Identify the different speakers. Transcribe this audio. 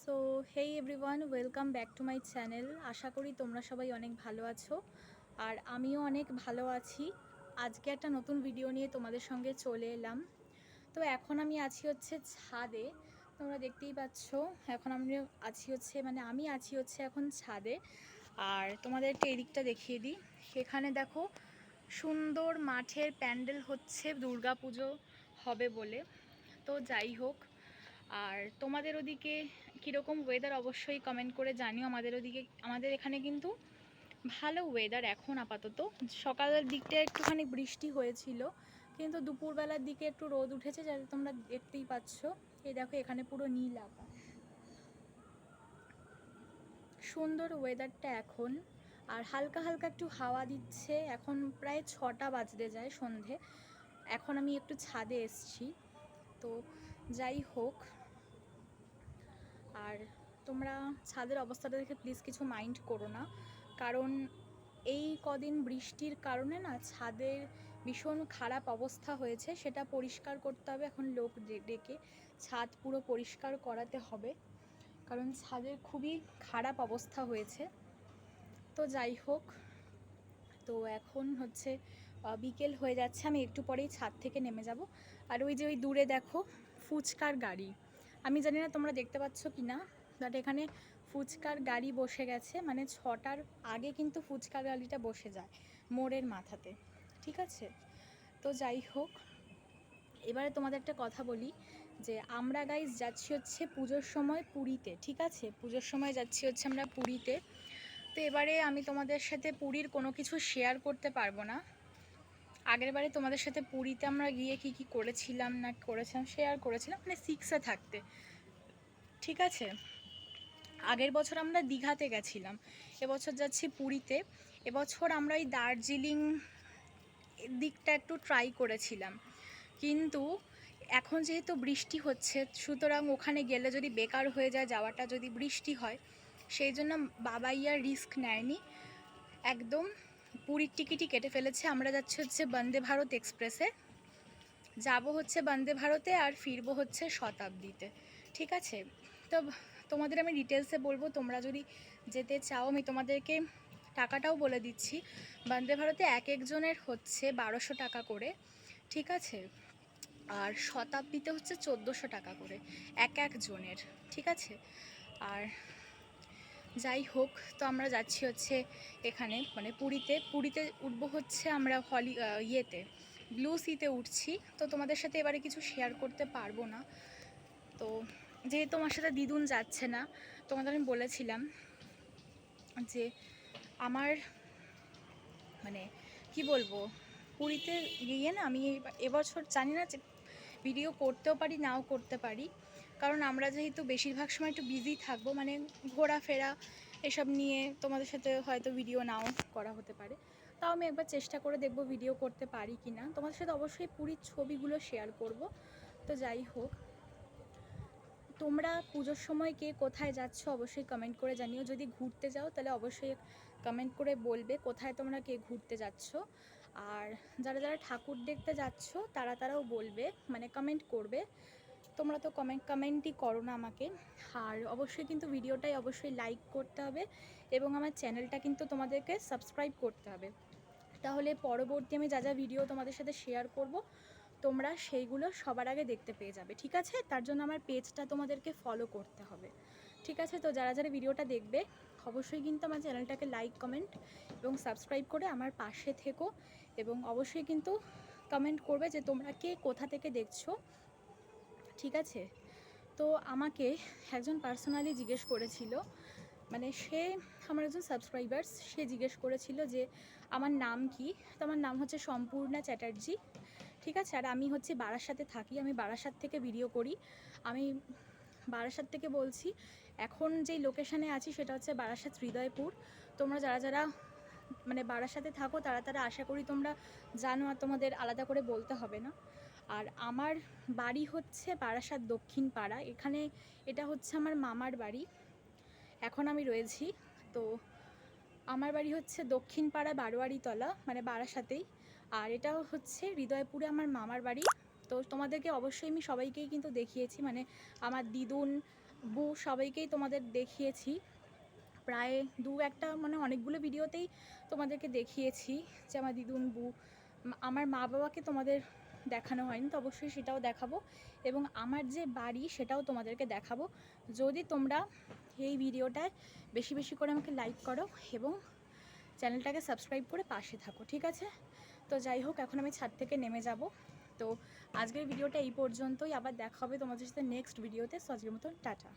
Speaker 1: So hey everyone, welcome back to my channel. আশা করি তোমরা সবাই অনেক ভালো আছো আর আমিও অনেক ভালো আছি। আজকে একটা নতুন ভিডিও নিয়ে তোমাদের সঙ্গে চলে এলাম। তো এখন আমি আছি হচ্ছে ছাদে, তোমরা দেখতেই পাচ্ছ। এখন আমি আছি হচ্ছে এখন ছাদে। আর তোমাদেরকে এদিকটা দেখিয়ে দিই, এখানে দেখো সুন্দর মাঠের প্যান্ডেল হচ্ছে দুর্গাপুজো হবে বলে। তো যাই হোক, আর তোমাদের ওদিকে কীরকম ওয়েদার অবশ্যই কমেন্ট করে জানিও। আমাদের এখানে কিন্তু ভালো ওয়েদার এখন আপাতত। সকালের দিকটা একটুখানি বৃষ্টি হয়েছিল, কিন্তু দুপুরবেলার দিকে একটু রোদ উঠেছে, যাতে তোমরা দেখতেই পাচ্ছ। এই দেখো এখানে পুরো নীল আকাশ, সুন্দর ওয়েদারটা এখন। আর হালকা হালকা একটু হাওয়া দিচ্ছে। এখন প্রায় 6টা বাজতে যায় সন্ধে। এখন আমি একটু ছাদে এসছি। তো যাই হোক, আর তোমরা ছাদের অবস্থাটা দেখে প্লিজ কিছু মাইন্ড করো না, কারণ এই কদিন বৃষ্টির কারণে না ছাদের ভীষণ খারাপ অবস্থা হয়েছে। সেটা পরিষ্কার করতে হবে, এখন লোক ডেকে ছাদ পুরো পরিষ্কার করাতে হবে, কারণ ছাদের খুবই খারাপ অবস্থা হয়েছে। তো যাই হোক, তো এখন হচ্ছে বিকেল হয়ে যাচ্ছে, আমি একটু পরেই ছাদ থেকে নেমে যাব। আর ওই যে ওই দূরে দেখো ফুচকার গাড়ি, আমি জানি না তোমরা দেখতে পাচ্ছ কি না, বাট এখানে ফুচকার গাড়ি বসে গেছে। মানে 6টার আগে কিন্তু ফুচকার গাড়িটা বসে যায় মোড়ের মাথাতে, ঠিক আছে? তো যাই হোক, এবারে তোমাদের একটা কথা বলি, যে আমরা গাইজ যাচ্ছি হচ্ছে পুজোর সময় পুরীতে, ঠিক আছে? পুজোর সময় যাচ্ছি হচ্ছে আমরা পুরীতে। তো এবারে আমি তোমাদের সাথে পুরীর কোনো কিছু শেয়ার করতে পারবো না। আগের বারে তোমাদের সাথে পুরীতে আমরা গিয়ে কি করেছিলাম না করেছিলাম শেয়ার করেছিলাম, মানে 6-এ থাকতে, ঠিক আছে? আগের বছর আমরা দীঘাতে গেছিলাম, এবছর যাচ্ছি পুরীতে। এবছর আমরা এই দার্জিলিং দিকটা একটু ট্রাই করেছিলাম, কিন্তু এখন যেহেতু বৃষ্টি হচ্ছে, সুতরাং ওখানে গেলে যদি বেকার হয়ে যায় যাওয়াটা, যদি বৃষ্টি হয়, সেই জন্য বাবাই আর রিস্ক নেয়নি। একদম পুরীর টিকিটই কেটে ফেলেছে। আমরা যাচ্ছি হচ্ছে বন্দে ভারত এক্সপ্রেসে, যাব হচ্ছে বন্দে ভারতে আর ফিরবো হচ্ছে শতাব্দীতে, ঠিক আছে? তো তোমাদের আমি ডিটেলসে বলবো, তোমরা যদি যেতে চাও আমি তোমাদেরকে টাকাটাও বলে দিচ্ছি। বন্দে ভারতে এক একজনের হচ্ছে 1200 টাকা করে, ঠিক আছে? আর শতাব্দীতে হচ্ছে 1400 টাকা করে এক একজনের, ঠিক আছে? আর যাই হোক, তো আমরা যাচ্ছি হচ্ছে এখানে মানে পুরীতে উঠবো হচ্ছে আমরা ইয়েতে ব্লু সিতে উঠছি। তো তোমাদের সাথে এবারে কিছু শেয়ার করতে পারবো না। তো যেহেতু আমার সাথে দিদুন যাচ্ছে না, তোমাদের আমি বলেছিলাম যে আমার মানে কি বলবো, পুরীতে গিয়ে না আমি এবছর জানি না যে ভিডিও করতেও পারি নাও করতে পারি, কারণ আমরা যেহেতু বেশিরভাগ সময় একটু বিজি থাকবো, মানে ঘোরাফেরা এসব নিয়ে, তোমাদের সাথে হয়তো ভিডিও নাও করা হতে পারে। তাও আমি একবার চেষ্টা করে দেখব ভিডিও করতে পারি কি না। তোমাদের সাথে অবশ্যই পুরীর ছবিগুলো শেয়ার করব। তো যাই হোক, তোমরা পুজোর সময় কে কোথায় যাচ্ছ অবশ্যই কমেন্ট করে জানিও। যদি ঘুরতে যাও তাহলে অবশ্যই কমেন্ট করে বলবে কোথায় তোমরা কে ঘুরতে যাচ্ছ। আর যারা যারা ঠাকুর দেখতে যাচ্ছ তারাও বলবে, মানে কমেন্ট করবে। তোমরা তো কমেন্টই করো না আমাকে। আর অবশ্যই কিন্তু ভিডিওটাই অবশ্যই লাইক করতে হবে, এবং আমার চ্যানেলটা কিন্তু তোমাদেরকে সাবস্ক্রাইব করতে হবে, তাহলে পরবর্তী আমি যা যা ভিডিও তোমাদের সাথে শেয়ার করব তোমরা সেইগুলো সবার আগে দেখতে পেয়ে যাবে, ঠিক আছে? তার জন্য আমার পেজটা তোমাদেরকে ফলো করতে হবে, ঠিক আছে? তো যারা যারা ভিডিওটা দেখবে অবশ্যই কিন্তু আমার চ্যানেলটাকে লাইক, কমেন্ট এবং সাবস্ক্রাইব করে আমার পাশে থেকো, এবং অবশ্যই কিন্তু কমেন্ট করবে যে তোমরা কে কোথা থেকে দেখছো, ঠিক আছে? তো আমাকে একজন পার্সোনালি জিজ্ঞেস করেছিল, মানে সে আমার একজন সাবস্ক্রাইবার্স, সে জিজ্ঞেস করেছিল যে আমার নাম কি। তো আমার নাম হচ্ছে সম্পূর্ণা চ্যাটার্জি, ঠিক আছে? আর আমি হচ্ছে বারাসাতে থাকি, আমি বারাসাত থেকে ভিডিও করি। আমি বারাসাত থেকে বলছি, এখন যেই লোকেশানে আছি সেটা হচ্ছে বারাসাত হৃদয়পুর। তোমরা যারা যারা মানে বারাসাতে থাকো তারা আশা করি তোমরা জানো, আর তোমাদের আলাদা করে বলতে হবে না। আর আমার বাড়ি হচ্ছে বারাসাত দক্ষিণ পাড়া, এখানে এটা হচ্ছে আমার মামার বাড়ি, এখন আমি রয়েছি। তো আমার বাড়ি হচ্ছে দক্ষিণ পাড়া বারোয়ারিতলা, মানে বারাসাতেই। আর এটাও হচ্ছে হৃদয়পুরে আমার মামার বাড়ি। তো তোমাদেরকে অবশ্যই আমি সবাইকেই কিন্তু দেখিয়েছি, মানে আমার দিদুন, বউ সবাইকেই তোমাদের দেখিয়েছি, প্রায় একটা মানে অনেকগুলো ভিডিওতেই তোমাদেরকে দেখিয়েছি যে আমার দিদুন বউ। আমার মা বাবাকে তোমাদের দেখানো হয়নি, তো অবশ্যই সেটাও দেখাবো, এবং আমার যে বাড়ি সেটাও তোমাদেরকে দেখাবো, যদি তোমরা এই ভিডিওটায় বেশি বেশি করে আমাকে লাইক করো এবং চ্যানেলটাকে সাবস্ক্রাইব করে পাশে থাকো, ঠিক আছে? তো যাই হোক, এখন আমি ছাদ থেকে নেমে যাব। তো আজকের ভিডিওটা এই পর্যন্তই, আবার দেখা হবে তোমাদের সাথে নেক্সট ভিডিওতে। সো আজকের মতো টাটা।